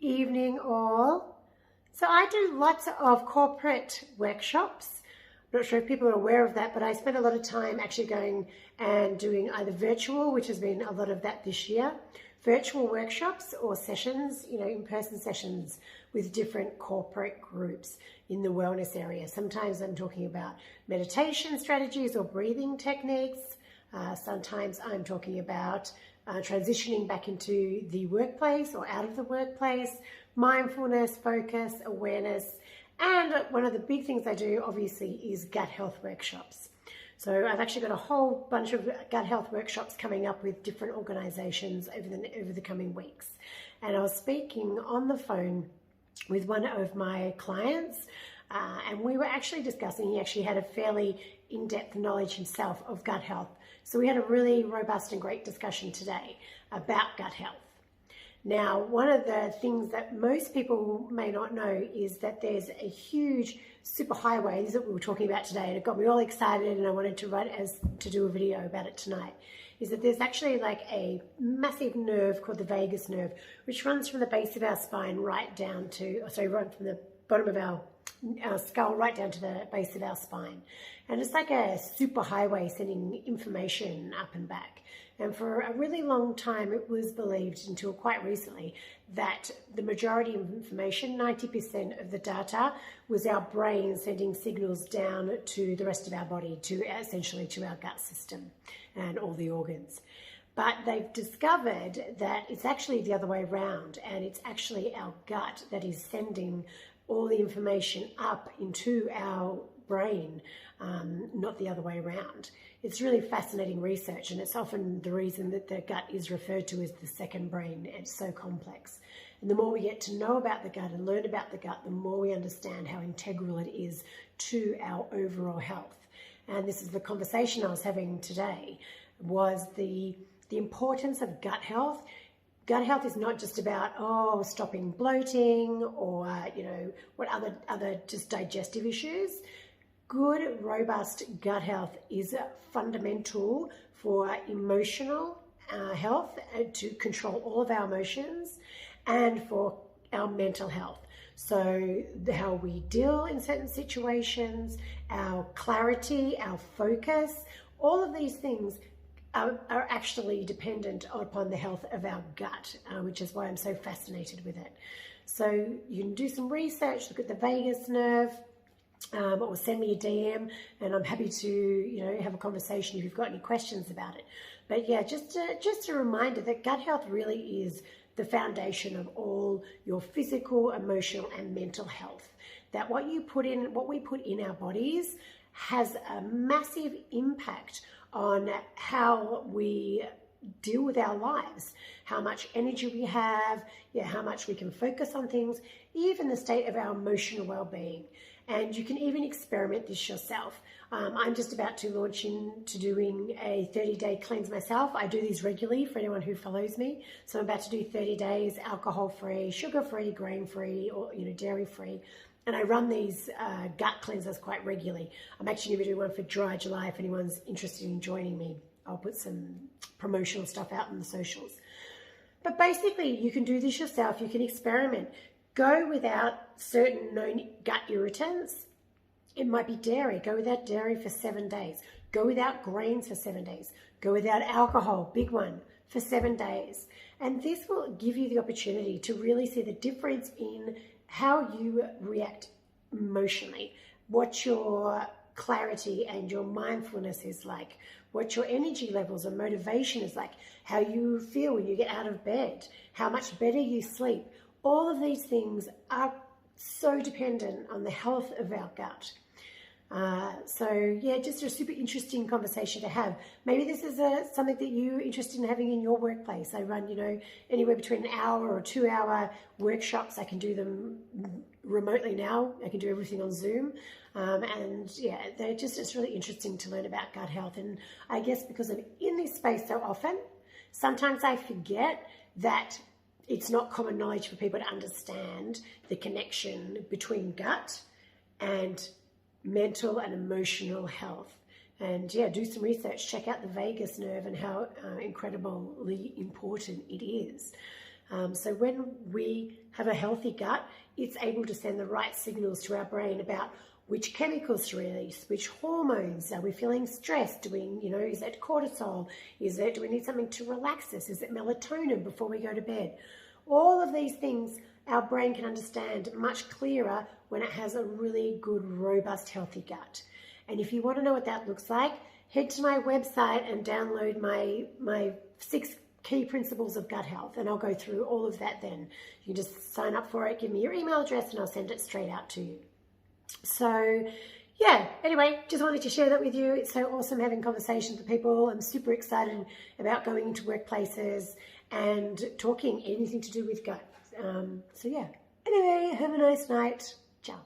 evening all. So I do lots of corporate workshops. I'm not sure if people are aware of that, but I spend a lot of time actually going and doing either virtual, which has been a lot of that this year, virtual workshops or sessions, in-person sessions with different corporate groups in the wellness area. Sometimes I'm talking about meditation strategies or breathing techniques. Sometimes I'm talking about transitioning back into the workplace or out of the workplace, mindfulness, focus, awareness. And one of the big things I do, obviously, is gut health workshops. So I've actually got a whole bunch of gut health workshops coming up with different organizations over the coming weeks. And I was speaking on the phone with one of my clients, and we were actually discussing, he actually had a fairly in-depth knowledge himself of gut health. So we had a really robust and great discussion today about gut health. Now, one of the things that most people may not know is that there's a huge superhighway that we were talking about today, and it got me all excited, and I wanted to do a video about it tonight, is that there's actually like a massive nerve called the vagus nerve, which runs from the base of our spine right down to, run from the bottom of our skull right down to the base of our spine. And it's like a superhighway sending information up and back. And for a really long time, it was believed until quite recently that the majority of information, 90% of the data, was our brain sending signals down to the rest of our body, essentially to our gut system and all the organs. But they've discovered that it's actually the other way around, and it's actually our gut that is sending all the information up into our brain, not the other way around. It's really fascinating research, and it's often the reason that the gut is referred to as the second brain. It's so complex. And the more we get to know about the gut and learn about the gut, the more we understand how integral it is to our overall health. And this is the conversation I was having today, was the importance of gut health. Gut health is not just about, stopping bloating or, what other just digestive issues. Good, robust gut health is fundamental for emotional health, to control all of our emotions, and for our mental health. So how we deal in certain situations, our clarity, our focus, all of these things are actually dependent upon the health of our gut, which is why I'm so fascinated with it. So you can do some research, look at the vagus nerve, or send me a DM, and I'm happy to have a conversation if you've got any questions about it. But yeah, just a reminder that gut health really is the foundation of all your physical, emotional, and mental health. That what we put in our bodies has a massive impact on how we deal with our lives, how much energy we have, how much we can focus on things, even the state of our emotional well-being. And you can even experiment this yourself. I'm just about to launch into doing a 30-day cleanse myself. I do these regularly for anyone who follows me. So I'm about to do 30 days alcohol-free, sugar-free, grain-free, or dairy-free. And I run these gut cleansers quite regularly. I'm actually going to do one for Dry July if anyone's interested in joining me. I'll put some promotional stuff out on the socials. But basically, you can do this yourself. You can experiment. Go without certain known gut irritants. It might be dairy. Go without dairy for 7 days. Go without grains for 7 days. Go without alcohol, big one, for 7 days. And this will give you the opportunity to really see the difference in how you react emotionally, what your clarity and your mindfulness is like, what your energy levels and motivation is like, how you feel when you get out of bed, how much better you sleep. All of these things are so dependent on the health of our gut. Just a super interesting conversation to have. Maybe this is something that you're interested in having in your workplace. I run, anywhere between an hour or 2 hour workshops. I can do them remotely now. I can do everything on Zoom. It's really interesting to learn about gut health. And I guess because I'm in this space so often, sometimes I forget that it's not common knowledge for people to understand the connection between gut and mental and emotional health. And do some research, check out the vagus nerve and how incredibly important it is. So when we have a healthy gut, it's able to send the right signals to our brain about which chemicals to release, which hormones. Are we feeling stressed? Do we, is it cortisol? Do we need something to relax us? Is it melatonin before we go to bed? All of these things our brain can understand much clearer when it has a really good, robust, healthy gut. And if you want to know what that looks like, head to my website and download my 6 key principles of gut health, and I'll go through all of that then. You can just sign up for it, give me your email address, and I'll send it straight out to you. So yeah, anyway, just wanted to share that with you. It's so awesome having conversations with people. I'm super excited about going into workplaces and talking anything to do with gut. So yeah, anyway, have a nice night. Ciao.